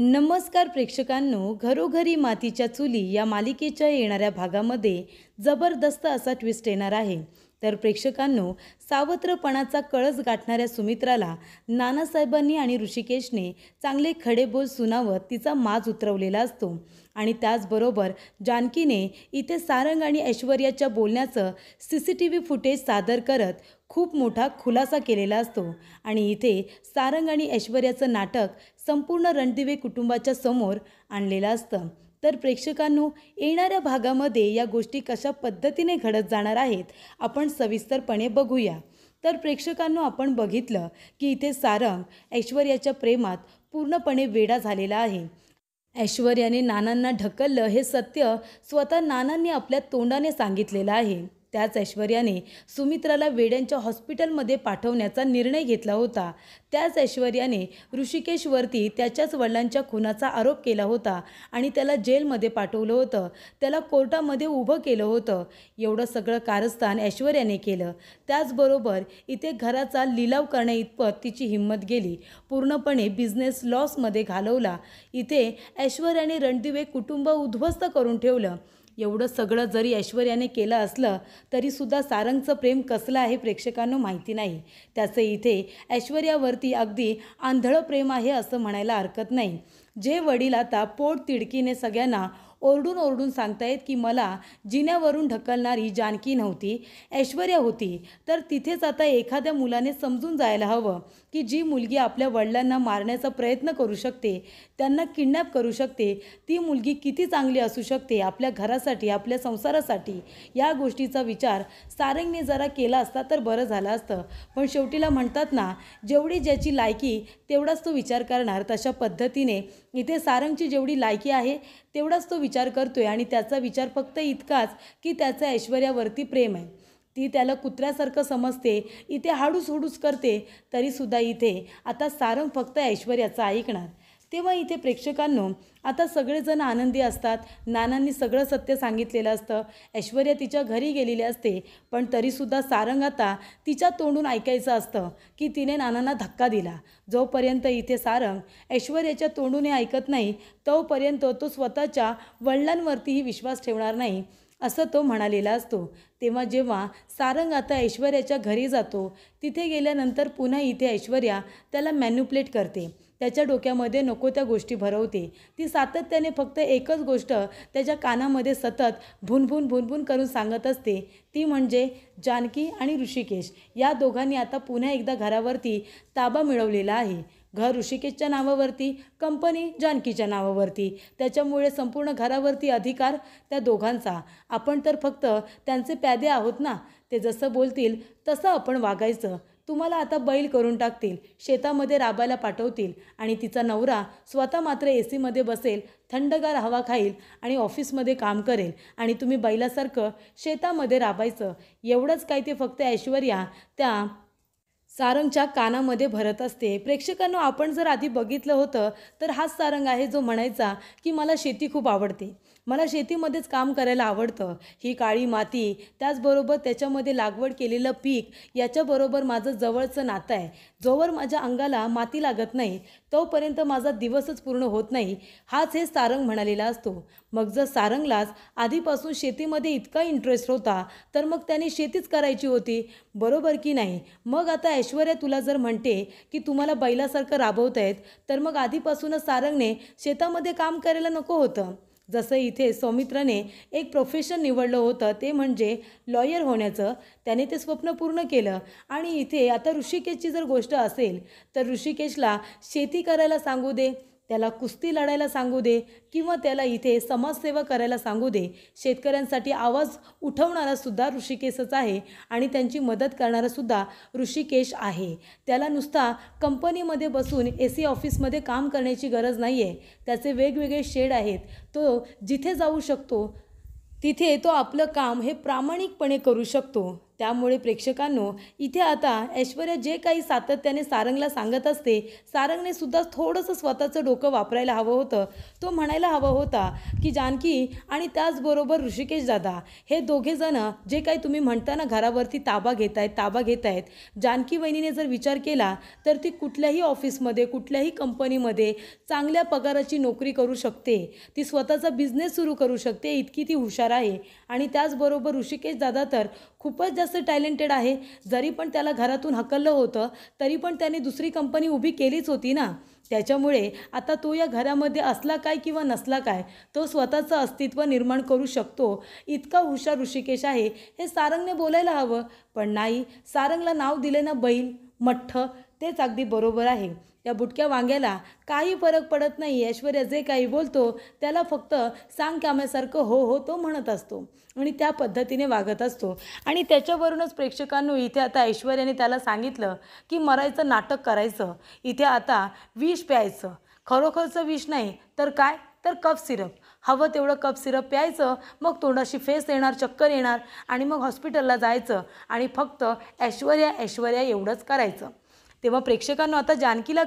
नमस्कार प्रेक्षकांनो, घरोघरी मातीच्या चुली या मालिकेच्या येणाऱ्या भागामध्ये जबरदस्त असा ट्विस्ट येणार आहे. तर प्रेक्षकांनो, सावत्रपणाचा कळस गाठणाऱ्या सुमित्राला नानासाहेबांनी आणि ऋषिकेशने चांगले खडेबोल सुनावत तिचा माज उतरवलेला असतो. आणि त्याचबरोबर जानकीने इथे सारंग आणि ऐश्वर्याच्या बोलण्याचं CCTV फुटेज सादर करत खूप मोठा खुलासा केलेला असतो. आणि इथे सारंग आणि ऐश्वर्याचं नाटक संपूर्ण रणदिवे कुटुंबाच्या समोर आणलेलं असतं. तर प्रेक्षकांनो, येणाऱ्या भागामध्ये या गोष्टी कशा पद्धतीने घडत जाणार आहेत आपण सविस्तरपणे बघूया. तर प्रेक्षकांनो, आपण बघितलं की इथे सारंग ऐश्वर्याच्या प्रेमात पूर्णपणे वेडा झालेला आहे. ऐश्वर्याने नानांना ढकललं हे सत्य स्वतः नानांनी आपल्या तोंडाने सांगितलेलं आहे. त्याच ऐश्वर्याने सुमित्राला वेड्यांच्या हॉस्पिटलमध्ये पाठवण्याचा निर्णय घेतला होता. त्याच ऐश्वर्याने ऋषिकेशवरती त्याच्याच वडिलांच्या खुनाचा आरोप केला होता आणि त्याला जेलमध्ये पाठवलं होतं, त्याला कोर्टामध्ये उभं केलं होतं. एवढं सगळं कारस्थान ऐश्वर्याने केलं. त्याचबरोबर इथे घराचा लिलाव करण्याइतपत तिची हिंमत गेली. पूर्णपणे बिझनेस लॉसमध्ये घालवला. इथे ऐश्वर्याने रणदिवे कुटुंब उद्ध्वस्त करून ठेवलं. एवढं सगळं जरी ऐश्वर्याने केलं असलं तरीसुद्धा सारंगचं प्रेम कसलं आहे प्रेक्षकांना माहिती नाही. त्याचं इथे ऐश्वर्यावरती अगदी आंधळं प्रेम आहे असं म्हणायला हरकत नाही. जे वडील आता पोट तिडकीने सगळ्यांना ओरडून ओरडून सांगतायत की मला जिन्यावरून ढकलणारी जानकी नव्हती, ऐश्वर्या होती, तर तिथेच आता एखाद्या मुलाने समजून जायला हवं की जी मुलगी आपल्या वडिलांना मारण्याचा प्रयत्न करू शकते, त्यांना किडनॅप करू शकते, ती मुलगी किती चांगली असू शकते आपल्या घरासाठी, आपल्या संसारासाठी. या गोष्टीचा विचार सारंगने जरा केला असता तर बरं झालं असतं. पण शेवटीला म्हणतात ना, जेवढी ज्याची लायकी तेवढाच तो विचार करणार. तशा पद्धतीने इथे सारंगची जेवढी लायकी आहे तेवढाच तो विचार करतोय आणि त्याचा विचार फक्त इतकाच की त्याचं ऐश्वर्यावरती प्रेम आहे. ती त्याला कुत्र्यासारखं समजते, इथे हाडूस करते, तरीसुद्धा इथे आता सारंग फक्त ऐश्वर्याचं ऐकणार. तेव्हा इथे प्रेक्षकांनो, आता सगळेजण आनंदी असतात. नानांनी सगळं सत्य सांगितलेलं असतं. ऐश्वर्या तिच्या घरी गेलेली असते, पण तरीसुद्धा सारंग आता तिच्या तोंडून ऐकायचं असतं की तिने नानांना धक्का दिला. जोपर्यंत इथे सारंग ऐश्वर्याच्या तोंडूने ऐकत नाही तोपर्यंत तो स्वतःच्या वडिलांवरतीही विश्वास ठेवणार नाही असं तो म्हणालेला असतो. तेव्हा जेव्हा सारंग आता ऐश्वर्याच्या घरी जातो, तिथे गेल्यानंतर पुन्हा इथे ऐश्वर्या त्याला मॅन्युप्लेट करते. त्याच्या डोक्यामध्ये नको त्या गोष्टी भरवते. ती सातत्याने फक्त एकच गोष्ट त्याच्या कानामध्ये सतत भुनभुन करून सांगत असते, ती म्हणजे जानकी आणि ऋषिकेश या दोघांनी आता पुन्हा एकदा घरावरती ताबा मिळवलेला आहे. घर ऋषिकेशच्या नावावरती, कंपनी जानकीच्या नावावरती. त्याच्यामुळे संपूर्ण घरावरती अधिकार त्या दोघांचा. आपण तर फक्त त्यांचे प्यादे आहोत ना. ते जसं बोलतील तसं आपण वागायचं. तुम्हाला आता बैल करून टाकतील, शेतामध्ये राबायला पाठवतील आणि तिचा नवरा स्वतः मात्र AC मध्ये बसेल, थंडगार हवा खाईल आणि ऑफिसमध्ये काम करेल आणि तुम्ही बैलासारखं शेतामध्ये राबायचं. एवढंच काय ते फक्त ऐश्वर्या त्या सारंगच्या कानामध्ये भरत असते. प्रेक्षकांनो, आपण जर आधी बघितलं होतं तर हाच सारंग आहे जो म्हणायचा की मला शेती खूप आवडते, मला शेतीमध्येच काम करायला आवडतं. ही काळी माती, त्याचबरोबर त्याच्यामध्ये लागवड केलेलं पीक याच्याबरोबर माझं जवळचं नातं आहे. जोवर माझ्या अंगाला माती लागत नाही तोपर्यंत माझा दिवसच पूर्ण होत नाही, हाच हे सारंग म्हणालेला असतो. मग जर सारंगलाच आधीपासून शेतीमध्ये इतका इंटरेस्ट होता तर मग त्याने शेतीच करायची होती, बरोबर की नाही? मग आता ऐश्वर्या तुला जर म्हणते की तुम्हाला बैलासारखं राबवतायत, तर मग आधीपासूनच सारंगने शेतामध्ये काम करायला नको होतं. जसं इथे सौमित्राने एक प्रोफेशन निवडलं होतं, ते म्हणजे लॉयर होण्याचं. त्याने ते स्वप्न पूर्ण केलं. आणि इथे आता ऋषिकेशची जर गोष्ट असेल तर ऋषिकेशला शेती करायला सांगू दे, त्याला कुस्ती लढायला सांगू दे किंवा त्याला इथे समाजसेवा करायला सांगू दे, शेतकऱ्यांसाठी आवाज उठवणारा सुद्धा ऋषिकेशच आहे आणि त्यांची मदत करणारा सुद्धा ऋषिकेश आहे. त्याला नुसता कंपनीमध्ये बसून AC ऑफिसमध्ये काम करण्याची गरज नाही आहे. त्याचे वेगवेगळे शेड आहेत. तो जिथे जाऊ शकतो तिथे तो आपलं काम हे प्रामाणिकपणे करू शकतो. त्यामुळे प्रेक्षकांनो इथे आता ऐश्वर्या जे काही सातत्याने सारंगला सांगत असते, सारंगने सुद्धा थोडंसं स्वतःचं डोकं वापरायला हवं होतं. तो म्हणायला हवा होता की जानकी आणि त्याचबरोबर ऋषिकेश दादा हे दोघेजणं जे काही तुम्ही म्हणता ना घरावरती ताबा घेत आहेत, जानकी वहिनीने जर विचार केला तर ती कुठल्याही ऑफिसमध्ये कुठल्याही कंपनीमध्ये चांगल्या पगाराची नोकरी करू शकते, ती स्वतःचा बिझनेस सुरू करू शकते, इतकी ती हुशार आहे. आणि त्याचबरोबर ऋषिकेश दादा तर खूपच जास्त टॅलेंटेड आहे. जरी पण त्याला घरातून हकललं होतं तरी पण त्याने दुसरी कंपनी उभी केलीच होती ना. त्याच्यामुळे आता तो या घरामध्ये असला काय किंवा नसला काय, तो स्वतःचं अस्तित्व निर्माण करू शकतो, इतका हुशार ऋषिकेश आहे हे सारंगने बोलायला हवं. पण नाही, सारंगला नाव दिले ना बैल मठ्ठ, तेच अगदी बरोबर आहे. त्या बुटक्या वांग्याला काही फरक पडत नाही. ऐश्वर्या जे काही बोलतो त्याला फक्त सांग काम्यासारखं हो हो तो म्हणत असतो आणि त्या पद्धतीने वागत असतो. आणि त्याच्यावरूनच प्रेक्षकांनो इथे आता ऐश्वर्याने त्याला सांगितलं की मरायचं नाटक करायचं, इथे आता विष प्यायचं, खरोखरचं विष नाही तर काय तर कफ सिरप, हवं तेवढं कफ सिरप प्यायचं, मग तोंडाशी फेस येणार, चक्कर येणार आणि मग हॉस्पिटलला जायचं आणि फक्त ऐश्वर्या ऐश्वर्या एवढंच करायचं. तेव्हा प्रेक्षकांना आता जानकीला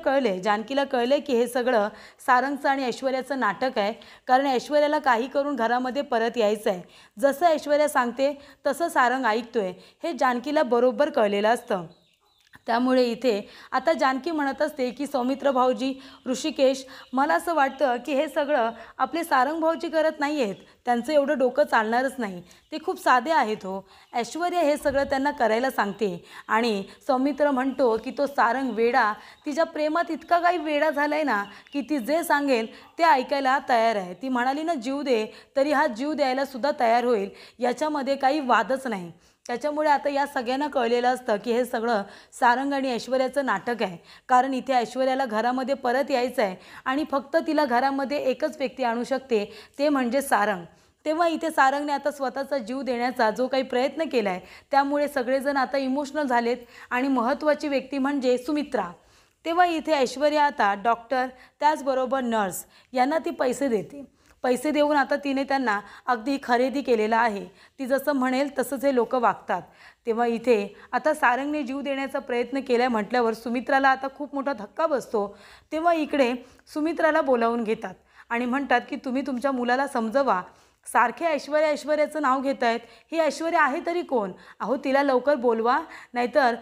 कळले की हे सगळं सारंगचं आणि ऐश्वर्याचं नाटक आहे. कारण ऐश्वर्याला काही करून घरामध्ये परत यायचं आहे. जसं ऐश्वर्या सांगते तसं सारंग ऐकतोय हे जानकीला बरोबर कळलेलं असतं. त्यामुळे इथे आता जानकी म्हणत असते की सौमित्र भाऊजी, ऋषिकेश, मला असं वाटतं की हे सगळं आपले सारंग भाऊजी करत नाही आहेत, त्यांचं एवढं डोकं चालणारच नाही, ते खूप साधे आहेत हो. ऐश्वर्या हे सगळं त्यांना करायला सांगते आणि सौमित्र म्हणतो की तो सारंग वेडा तिच्या प्रेमात इतका काही वेडा झाला आहे ना की ती जे सांगेल ते ऐकायला तयार आहे. ती म्हणाली ना जीव दे तरी हा जीव द्यायला सुद्धा तयार होईल, याच्यामध्ये काही वादच नाही. त्याच्यामुळे आता या सगळ्यांना कळलेलं असतं की हे सगळं सारंग आणि ऐश्वर्याचं नाटक आहे. कारण इथे ऐश्वर्याला घरामध्ये परत यायचं आहे आणि फक्त तिला घरामध्ये एकच व्यक्ती आणू शकते, ते म्हणजे सारंग. तेव्हा इथे सारंगने आता स्वतःचा जीव देण्याचा जो काही प्रयत्न केला आहे त्यामुळे सगळेजण आता इमोशनल झालेत आणि महत्त्वाची व्यक्ती म्हणजे सुमित्रा. तेव्हा इथे ऐश्वर्या आता डॉक्टर त्याचबरोबर नर्स यांना ती पैसे देते. पैसे देऊन आता तिने त्यांना अगदी खरेदी केलेला आहे. ती जसं म्हणेल तसंच हे लोक वागतात. तेव्हा इथे आता सारंगने जीव देण्याचा प्रयत्न केला म्हटल्यावर सुमित्राला आता खूप मोठा धक्का बसतो. तेव्हा इकडे सुमित्राला बोलावून घेतात आणि म्हणतात की तुम्ही तुमच्या मुलाला समजवा, सारखे ऐश्वर्या ऐश्वर्याचं नाव घेत आहेत, ही ऐश्वर्या आहे तरी कोण? अहो तिला लवकर बोलवा, नाहीतर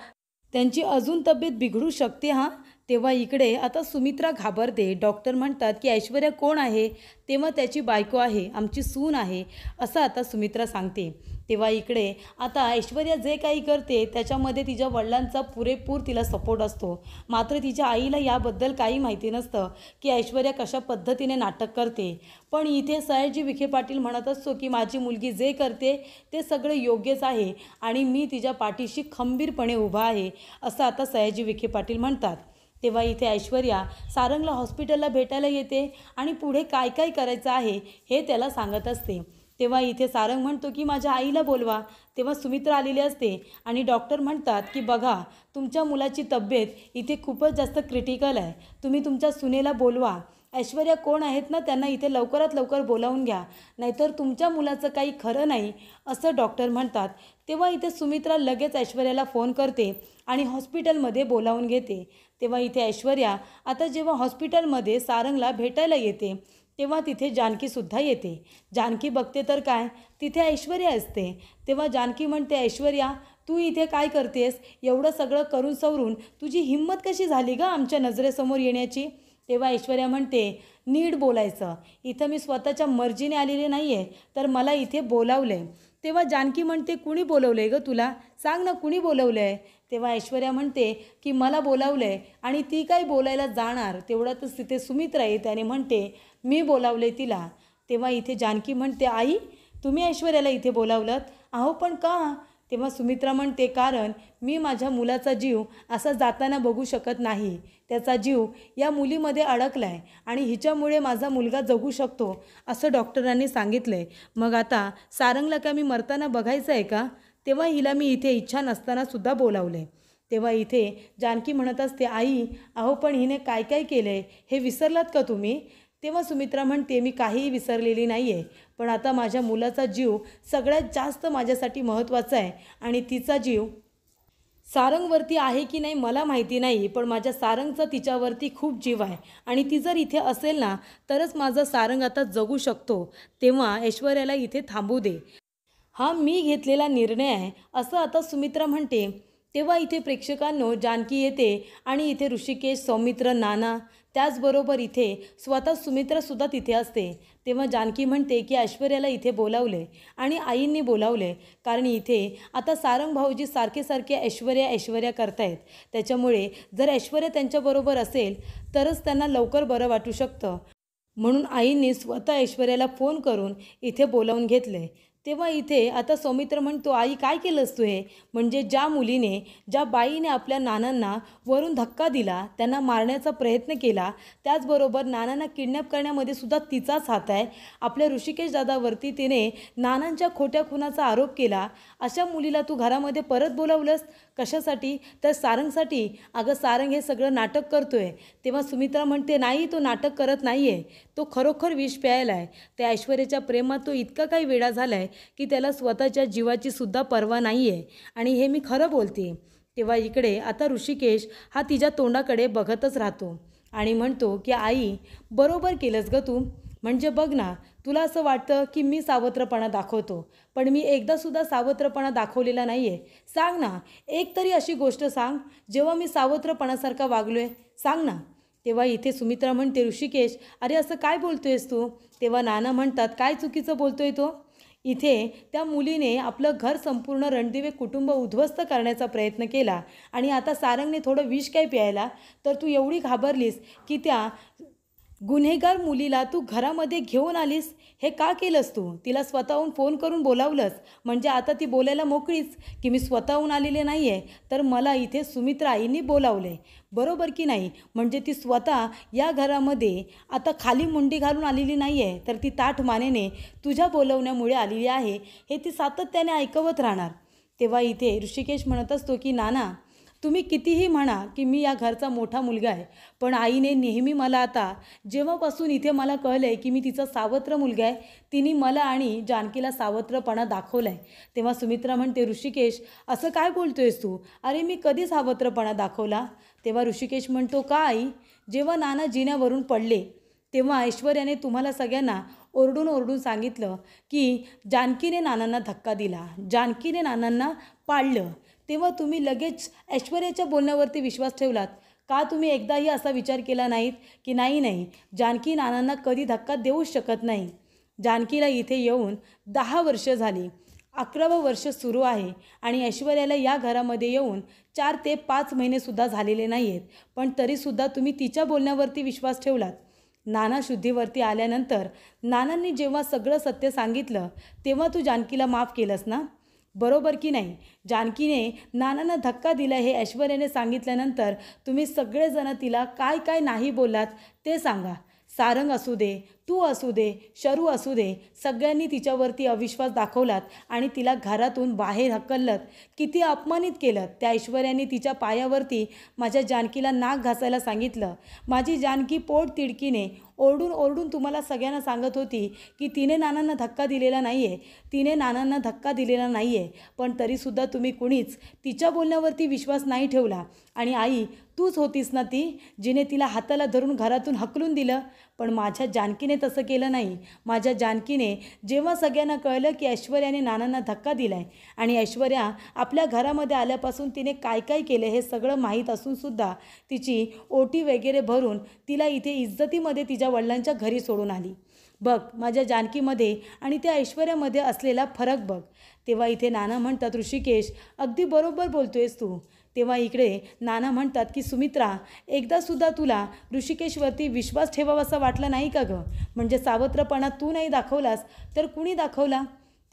त्यांची अजून तब्येत बिघडू शकते हां. तेव्हा इकडे आता सुमित्रा घाबरते. डॉक्टर म्हणतात की ऐश्वर्या कोण आहे? तेव्हा त्याची बायको आहे, आमची सून आहे, असं आता सुमित्रा सांगते. तेव्हा इकडे आता ऐश्वर्या जे काही करते त्याच्यामध्ये तिच्या वडिलांचा पुरेपूर तिला सपोर्ट असतो. मात्र तिच्या आईला याबद्दल काही माहिती नसतं की ऐश्वर्या कशा पद्धतीने नाटक करते. पण इथे सयाजी विखे पाटील म्हणत असतो की माझी मुलगी जे करते ते सगळं योग्यच आहे आणि मी तिच्या पाठीशी खंबीरपणे उभा आहे, असं आता सयाजी विखे पाटील म्हणतात. तेव्हा इथे ऐश्वर्या सारंगला हॉस्पिटलला भेटायला येते आणि पुढे काय काय करायचं आहे हे त्याला सांगत असते. तेव्हा इथे सारंग म्हणतो की माझ्या आईला बोलवा. तेव्हा सुमित्रा आलेली असते आणि डॉक्टर म्हणतात की बघा तुमच्या मुलाची तब्येत इथे खूपच जास्त क्रिटिकल आहे, तुम्ही तुमच्या सुनेला बोलवा. ऐश्वर्या कोण आहेत ना त्यांना इथे लवकरात लवकर बोलावून घ्या, नाहीतर तुमच्या मुलाचं काही खरं नाही, असं डॉक्टर म्हणतात. तेव्हा इथे सुमित्रा लगेच ऐश्वर्याला फोन करते आणि हॉस्पिटलमध्ये बोलावून घेते. तेव्हा इथे ऐश्वर्या आता जेव्हा हॉस्पिटलमध्ये सारंगला भेटायला येते तेव्हा तिथे जानकीसुद्धा येते. जानकी बघते तर काय, तिथे ऐश्वर्या असते. तेव्हा जानकी म्हणते ऐश्वर्या तू इथे काय करतेस? एवढं सगळं करून सवरून तुझी हिंमत कशी झाली गं आमच्या नजरेसमोर येण्याची? तेव्हा ऐश्वर्या म्हणते नीट बोलायचं, इथं मी स्वतःच्या मर्जीने आलेले नाही आहे, तर मला इथे बोलावलं आहे. तेव्हा जानकी म्हणते कुणी बोलवलं आहे गं तुला? सांग ना कुणी बोलवलं आहे? तेव्हा ऐश्वर्या म्हणते की मला बोलावलं आहे आणि ती काय बोलायला जाणार तेवढ्यातच तिथे सुमित्रा येते आणि म्हणते मी बोलावले तिला. तेव्हा इथे जानकी म्हणते आई तुम्ही ऐश्वर्याला इथे बोलावलं? अहो पण का? तेव्हा सुमित्रा म्हणते कारण मी माझ्या मुलाचा जीव असा जाताना बघू शकत नाही, त्याचा जीव या मुलीमध्ये अडकला आहे आणि हिच्यामुळे माझा मुलगा जगू शकतो असं डॉक्टरांनी सांगितलं आहे. मग आता सारंगला का मी मरताना बघायचं आहे का? तेव्हा हिला मी इथे इच्छा नसतानासुद्धा बोलावलं आहे. तेव्हा इथे जानकी म्हणत असते आई अहो पण हिने काय काय केलं आहे हे विसरलात का तुम्ही? तेव्हा सुमित्रा म्हणते, मी काहीही विसरलेली नाही आहे, पण आता माझ्या मुलाचा जीव सगळ्यात जास्त माझ्यासाठी महत्त्वाचा आहे आणि तिचा जीव सारंगवरती आहे की नाही मला माहिती नाही, पण माझ्या सारंगचा तिच्यावरती खूप जीव आहे आणि ती जर इथे असेल ना तरच माझा सारंग आता जगू शकतो. तेव्हा ऐश्वर्याला इथे थांबू दे. हा मी घेतलेला निर्णय आहे, असं आता सुमित्रा म्हणते. तेव्हा इथे प्रेक्षकांनो जानकी येते आणि इथे ऋषिकेश, सौमित्र, नाना, त्याचबरोबर इथे स्वतः सुमित्रासुद्धा तिथे असते. तेव्हा जानकी म्हणते की ऐश्वर्याला इथे बोलावले आणि आईंनी बोलावले, कारण इथे आता सारंग भाऊजी सारखे सारखे ऐश्वर्या ऐश्वर्या करतायत. त्याच्यामुळे जर ऐश्वर्या त्यांच्याबरोबर असेल तरच त्यांना लवकर बरं वाटू शकतं. म्हणून आईंनी स्वतः ऐश्वर्याला फोन करून इथे बोलावून घेतले. तेव्हा इथे आता सौमित्र म्हणतो, आई काय केलंस तू हे? म्हणजे ज्या मुलीने, ज्या बाईने आपल्या नानांना वरून धक्का दिला, त्यांना मारण्याचा प्रयत्न केला, त्याचबरोबर नानांना किडनॅप करण्यामध्ये सुद्धा तिचाच हात आहे. आपल्या ऋषिकेश दादावरती तिने नानांच्या खोट्या खुनाचा आरोप केला. अशा मुलीला तू घरामध्ये परत बोलावलंस कशासाठी? तर सारंगसाठी. अगं सारंग हे सगळं नाटक करतोय. तेव्हा सुमित्रा म्हणते, नाही तो नाटक करत नाही आहे, तो खरोखर विष प्यायला आहे. त्या ऐश्वर्याच्या प्रेमात तो इतका काही वेडा झाला आहे की त्याला स्वतःच्या जीवाची सुद्धा पर्वा नाही आहे आणि हे मी खरं बोलते. तेव्हा इकडे आता ऋषिकेश हा तिच्या तोंडाकडे बघतच राहतो आणि म्हणतो की आई बरोबर केलंस गं तू. म्हणजे बघ ना, तुला असं वाटतं की मी सावत्रपणा दाखवतो, पण मी एकदासुद्धा सावत्रपणा दाखवलेला नाही आहे. सांग ना, एक तरी अशी गोष्ट सांग जेव्हा मी सावत्रपणासारखा वागलो आहे, सांग ना. तेव्हा इथे सुमित्रा म्हणते, ऋषिकेश अरे असं काय बोलतोयस तू? तेव्हा नाना म्हणतात, काय चुकीचं बोलतोय तो? इथे त्या मुलीने आपलं घर संपूर्ण रणदिवे कुटुंब उद्ध्वस्त करण्याचा प्रयत्न केला आणि आता सारंगने थोडं विष काय प्यायला, तर तू एवढी घाबरलीस की त्या गुन्हेगार मुलीला तू घरामध्ये घेऊन आलीस. हे का केलंस तू? तिला स्वतःहून फोन करून बोलावलंस, म्हणजे आता ती बोलायला मोकळीच की मी स्वतःहून आलेले नाही आहे, तर मला इथे सुमित्रा आईंनी बोलावले. बरोबर की नाही? म्हणजे ती स्वतः या घरामध्ये आता खाली मुंडी घालून आलेली नाही आहे, तर ती ताठ मानेने तुझ्या बोलवण्यामुळे आलेली आहे, हे ती सातत्याने ऐकवत राहणार. तेव्हा इथे ऋषिकेश म्हणत असतो की नाना, तुम्ही कितीही म्हणा की मी या घरचा मोठा मुलगा आहे, पण आईने नेहमी मला आता जेव्हापासून इथे मला कळलं आहे की मी तिचा सावत्र मुलगा आहे, तिने मला आणि जानकीला सावत्रपणा दाखवला आहे. तेव्हा सुमित्रा म्हणते, ऋषिकेश असं काय बोलतोयस तू? अरे मी कधी सावत्रपणा दाखवला? तेव्हा ऋषिकेश म्हणतो, का आई? जेव्हा नाना जिन्यावरून पडले तेव्हा ऐश्वर्याने तुम्हाला सगळ्यांना ओरडून ओरडून सांगितलं की जानकीने नानांना धक्का दिला, जानकीने नानांना पाडलं, तेव्हा तुम्ही लगेच ऐश्वर्याच्या बोलण्यावरती विश्वास ठेवलात का? तुम्ही एकदाही असा विचार केला नाहीत की नाही जानकी नानांना कधी धक्का देऊच शकत नाही. जानकीला इथे येऊन 10 वर्ष झाली, 11वं वर्ष सुरू आहे आणि ऐश्वर्याला या घरामध्ये येऊन 4 ते 5 महिनेसुद्धा झालेले नाही आहेत, पण तरीसुद्धा तुम्ही तिच्या बोलण्यावरती विश्वास ठेवलात. नाना शुद्धीवरती आल्यानंतर नानांनी जेव्हा सगळं सत्य सांगितलं तेव्हा तू जानकीला माफ केलंस ना? बरोबर की नाही? जानकीने नानांना धक्का दिला हे ऐश्वर्याने सांगितल्यानंतर तुम्ही सगळेजण तिला काय काय नाही बोललात ते सांगा. सारंग असू दे, तू असू दे, शरू असू दे, सगळ्यांनी तिच्यावरती अविश्वास दाखवलात आणि तिला घरातून बाहेर हकललं, किती अपमानित केलं. त्या ऐश्वर्याने तिच्या पायावरती माझ्या जानकीला नाक घासायला सांगितलं. माझी जानकी पोट तिडकीने ओरडून ओरडून तुम्हाला सगळ्यांना सांगत होती की तिने नानांना धक्का दिलेला नाही आहे, तिने नानांना धक्का दिलेला नाही आहे, पण तरीसुद्धा तुम्ही कुणीच तिच्या बोलण्यावरती विश्वास नाही ठेवला. आणि आई तूच होतीस ना ती जिने तिला हाताला धरून घरातून हकलून दिलं, पण माझ्या जानकीने तसं केलं नाही. माझ्या जानकीने जेव्हा सगळ्यांना कळलं की ऐश्वर्याने नानांना धक्का दिला आहे आणि ऐश्वर्या आपल्या घरामध्ये आल्यापासून तिने काय काय केलं हे सगळं माहीत असूनसुद्धा तिची ओटी वगैरे भरून तिला इथे इज्जतीमध्ये तिच्या वडिलांच्या घरी सोडून आली. बघ माझ्या जानकीमध्ये आणि त्या ऐश्वर्यामध्ये असलेला फरक बघ. तेव्हा इथे नाना म्हणतात, ऋषिकेश अगदी बरोबर बोलतोयस तू. तेव्हा इकडे नाना म्हणतात की सुमित्रा, एकदासुद्धा तुला ऋषिकेशवरती विश्वास ठेवावासा वाटला नाही का गं? म्हणजे सावत्रपणा तू नाही दाखवलास तर कुणी दाखवला?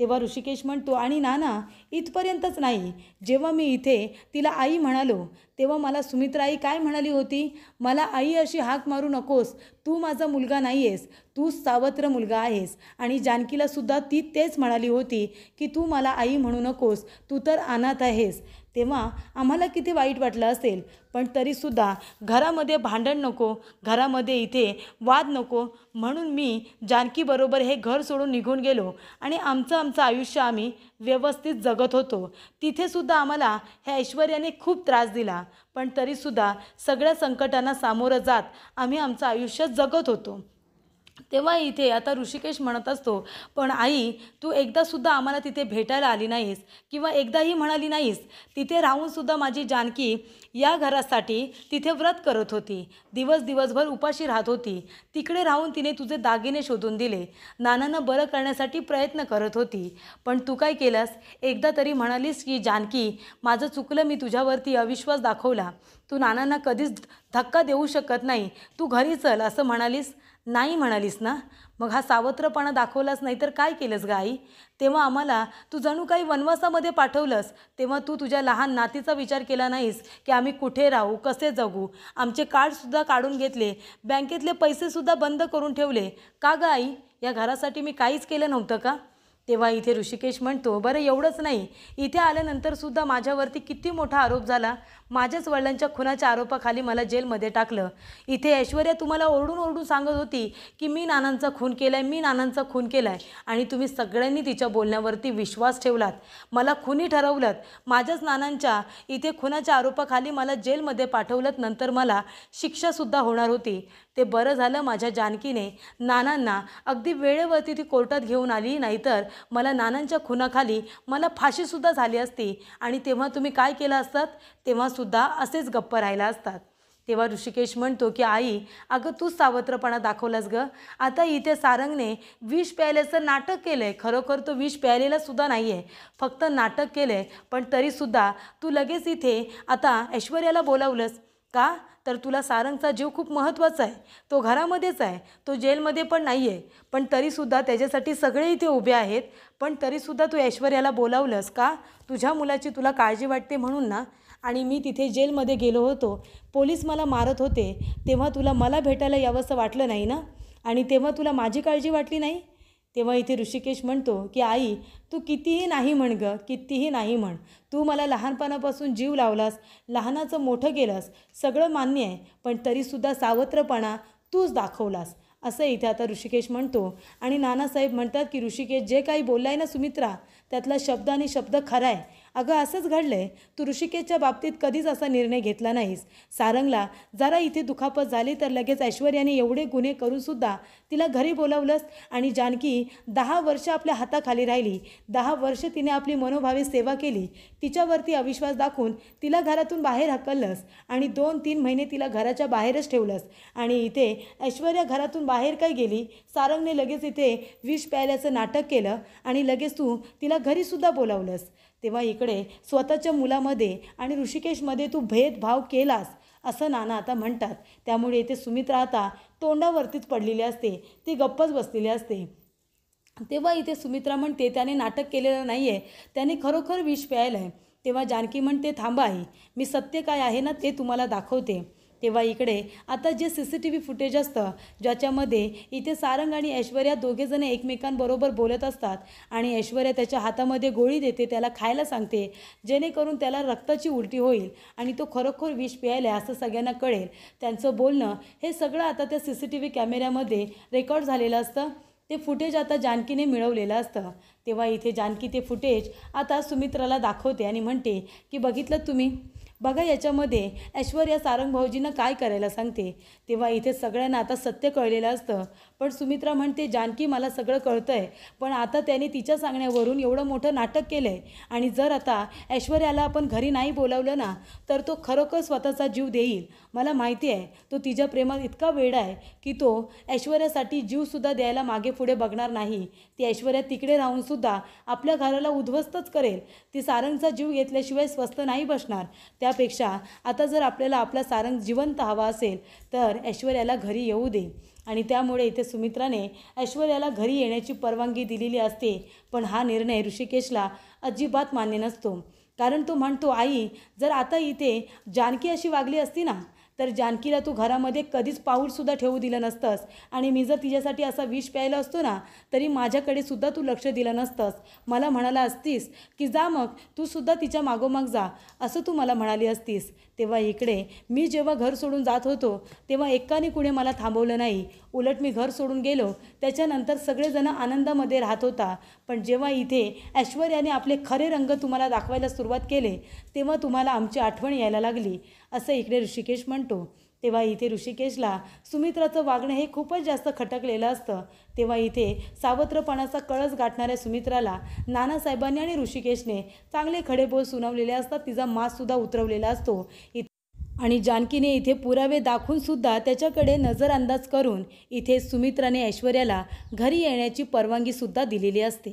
तेव्हा ऋषिकेश म्हणतो, आणि नाना इथपर्यंतच नाही, जेव्हा मी इथे तिला आई म्हणालो तेव्हा मला सुमित्रा आई काय म्हणाली होती, मला आई अशी हाक मारू नकोस, तू माझा मुलगा नाही आहेस, तू सावत्र मुलगा आहेस. आणि जानकीलासुद्धा ती तेच म्हणाली होती की तू मला आई म्हणू नकोस, तू तर अनाथ आहेस. तेव्हा आम्हाला किती वाईट वाटलं असेल, पण तरीसुद्धा घरामध्ये भांडण नको, घरामध्ये इथे वाद नको, म्हणून मी जानकीबरोबर हे घर सोडून निघून गेलो आणि आमचं आयुष्य आम्ही व्यवस्थित जगत होतो. तिथेसुद्धा आम्हाला ह्या ऐश्वर्याने खूप त्रास दिला, पण तरीसुद्धा सगळ्या संकटांना सामोरं जात आम्ही आमचं आयुष्य जगत होतो. तेव्हा इथे आता ऋषिकेश म्हणत असतो, पण आई तू एकदासुद्धा आम्हाला तिथे भेटायला आली नाहीस किंवा एकदाही म्हणाली नाहीस. तिथे राहूनसुद्धा माझी जानकी या घरासाठी तिथे व्रत करत होती, दिवसभर उपाशी राहत होती. तिकडे राहून तिने तुझे दागिने शोधून दिले, नानांना बरं करण्यासाठी प्रयत्न करत होती. पण तू काय केलंस, एकदा तरी म्हणालीस की जानकी माझं चुकलं, मी तुझ्यावरती अविश्वास दाखवला, तू नानांना कधीच धक्का देऊ शकत नाही, तू घरी चल असं म्हणालीस, नाही म्हणालीस ना. मग हा सावत्रपणा दाखवलास, नाही तर काय केलंस ग आई. तेव्हा आम्हाला तू जणू काही वनवासामध्ये पाठवलंस. तेव्हा तू तुझ्या लहान नातीचा विचार केला नाहीस की आम्ही कुठे राहू, कसे जगू. आमचे कार्डसुद्धा काढून घेतले, बँकेतले पैसेसुद्धा बंद करून ठेवले. का ग आई, या घरासाठी मी काहीच केलं नव्हतं का. तेव्हा इथे ऋषिकेश म्हणतो, बरं एवढंच नाही, इथे आल्यानंतरसुद्धा माझ्यावरती किती मोठा आरोप झाला, माझ्याच वडिलांच्या खुनाच्या आरोपाखाली मला जेलमध्ये टाकलं. इथे ऐश्वर्या तुम्हाला ओरडून सांगत होती की मी नानांचा खून केला आहे, मी नानांचा खून केला आहे, आणि तुम्ही सगळ्यांनी तिच्या बोलण्यावरती विश्वास ठेवलात, मला खुनी ठरवलं, माझ्याच नानांच्या इथे खुनाच्या आरोपाखाली मला जेलमध्ये पाठवलं, नंतर मला शिक्षासुद्धा होणार होती. ते बरं झालं माझ्या जानकीने नानांना अगदी वेळेवरती ती कोर्टात घेऊन आली, नाहीतर मला नानांच्या खुनाखाली मला फाशीसुद्धा झाली असती आणि तेव्हा तुम्ही काय केलं असतात, तेव्हासुद्धा असेच गप्प राहिला असतात. तेव्हा ऋषिकेश म्हणतो की आई अगं तूच सावत्रपणा दाखवलास ग. आता इथे सारंगने विष प्यायल्याचं नाटक केलं आहे, खरोखर तो विष प्यायलेलासुद्धा नाही आहे, फक्त नाटक केलं आहे. पण तरीसुद्धा तू लगेच इथे आता ऐश्वर्याला बोलावलंस का, तर तुला सारंगचा जीव खूप महत्त्वाचा आहे, तो घरामध्येच आहे, तो जेलमध्ये पण नाही आहे, पण तरीसुद्धा त्याच्यासाठी सगळे इथे उभे आहेत, पण तरीसुद्धा तू ऐश्वर्याला बोलावलंस का, तुझ्या मुलाची तुला काळजी वाटते म्हणून ना. आणि मी तिथे जेलमध्ये गेलो होतो, पोलीस मला मारत होते, तेव्हा तुला मला भेटायला यावंसं वाटलं नाही ना, आणि तेव्हा तुला माझी काळजी वाटली नाही. तेव्हा इथे ऋषिकेश म्हणतो की आई तू कितीही नाही म्हण ग, कितीही नाही म्हण, तू मला लहानपणापासून जीव लावलास, लहानाचं मोठं केलंस, सगळं मान्य आहे, पण तरीसुद्धा सावत्रपणा तूच दाखवलास, असं इथे आता ऋषिकेश म्हणतो. आणि नानासाहेब म्हणतात की ऋषिकेश जे काही बोलला आहे ना सुमित्रा, त्यातला शब्द आणि शब्द खरा आहे. अगं असंच घडलं आहे, तू ऋषिकेशच्या बाबतीत कधीच असा निर्णय घेतला नाहीस. सारंगला जरा इथे दुखापत झाली तर लगेच ऐश्वर्याने एवढे गुन्हे करूनसुद्धा तिला घरी बोलावलंस, आणि जानकी 10 वर्ष आपल्या हाताखाली राहिली, 10 वर्ष तिने आपली मनोभावे सेवा केली, तिच्यावरती अविश्वास दाखवून तिला घरातून बाहेर हकललंस, आणि 2-3 महिने तिला घराच्या बाहेरच ठेवलंस. आणि इथे ऐश्वर्या घरातून बाहेर काय गेली, सारंगने लगेच इथे विष प्यायल्याचं नाटक केलं आणि लगेच तू तिला घरीसुद्धा बोलावलंस. तेव्हा इकडे स्वतःच्या मुलामध्ये आणि ऋषिकेशमध्ये तू भेदभाव केलास, असं नाना आता म्हणतात. त्यामुळे इथे सुमित्रा आता तोंडावरतीच पडलेली असते, ती गप्पच बसलेली असते. तेव्हा इथे सुमित्रा म्हणते त्याने नाटक केलेलं नाही आहे, त्याने खरोखर विष प्यायलं आहे. तेव्हा जानकी म्हणते थांबा आई, मी सत्य काय आहे ना ते तुम्हाला दाखवते. तेव्हा इकडे आता जे CCTV फुटेज असतं, ज्याच्यामध्ये इथे सारंग आणि ऐश्वर्या दोघेजण एकमेकांबरोबर बोलत असतात, आणि ऐश्वर्या त्याच्या हातामध्ये गोळी देते, त्याला खायला सांगते, जेणेकरून त्याला रक्ताची उलटी होईल आणि तो खरोखर विष प्यायला असं सगळ्यांना कळेल. त्यांचं बोलणं हे सगळं आता त्या CCTV कॅमेऱ्यामध्ये रेकॉर्ड झालेलं असतं. ते फुटेज आता जानकीने मिळवलेलं असतं. तेव्हा इथे जानकी ते फुटेज आता सुमित्राला दाखवते आणि म्हणते की बघितलं तुम्ही, बघा याच्यामध्ये ऐश्वर्या सारंग भाऊजींना काय करायला सांगते. तेव्हा इथे सगळ्यांना आता सत्य कळलेलं असतं, पण सुमित्रा म्हणते जानकी मला सगळं कळतं आहे, पण आता त्याने तिच्या सांगण्यावरून एवढं मोठं नाटक केलं आहे, आणि जर आता ऐश्वर्याला आपण घरी नाही बोलावलं ना तर तो खरोखर स्वतःचा जीव देईल. मला माहिती आहे तो तिच्या प्रेमात इतका वेडा आहे की तो ऐश्वर्यासाठी जीवसुद्धा द्यायला मागे पुढे बघणार नाही. ती ऐश्वर्या तिकडे राहूनसुद्धा आपल्या घराला उद्ध्वस्तच करेल, ती सारंगचा जीव घेतल्याशिवाय स्वस्थ नाही बसणार. त्यापेक्षा आता जर आपल्याला आपला सारंग जिवंत हवा असेल तर ऐश्वर्याला घरी येऊ दे. आणि त्यामुळे इथे सुमित्राने ऐश्वर्याला घरी येण्याची परवानगी दिलेली असते, पण हा निर्णय ऋषिकेशला अजिबात मान्य नसतो. कारण तो म्हणतो, आई जर आता इथे जानकी अशी वागली असती ना तर जानकीला तू घरामध्ये कधीच पाऊलसुद्धा ठेवू दिलं नसतंस आणि मी जर तिच्यासाठी असा विष प्यायला असतो ना तरी माझ्याकडे सुद्धा तू लक्ष दिलं नसतंस. मला म्हणाला असतीस की जा मग तू सुद्धा तिच्या मागोमाग जा असं तू मला म्हणाली असतीस. तेव्हा इकडे मी जेव्हा घर सोडून जात होतो तेव्हा एकाने कुणी मला थांबवलं नाही. उलट मी घर सोडून गेलो त्याच्यानंतर सगळेजण आनंदामध्ये राहत होता. पण जेव्हा इथे ऐश्वर्याने आपले खरे रंग तुम्हाला दाखवायला सुरुवात केले तेव्हा तुम्हाला आमची आठवण यायला लागली असं इकडे ऋषिकेश म्हणतो. तेव्हा इथे ऋषिकेशला सुमित्राचं वागणं हे खूपच जास्त खटकलेलं असतं. तेव्हा इथे सावत्रपणाचा कळस गाठणाऱ्या सुमित्राला नानासाहेबांनी आणि ऋषिकेशने चांगले खडे बोल सुनावलेले असतात. तिचा माससुद्धा उतरवलेला असतो आणि जानकीने इथे पुरावे दाखवून सुद्धा त्याच्याकडे नजरअंदाज करून इथे सुमित्राने ऐश्वर्याला घरी येण्याची परवानगी सुद्धा दिलेली असते.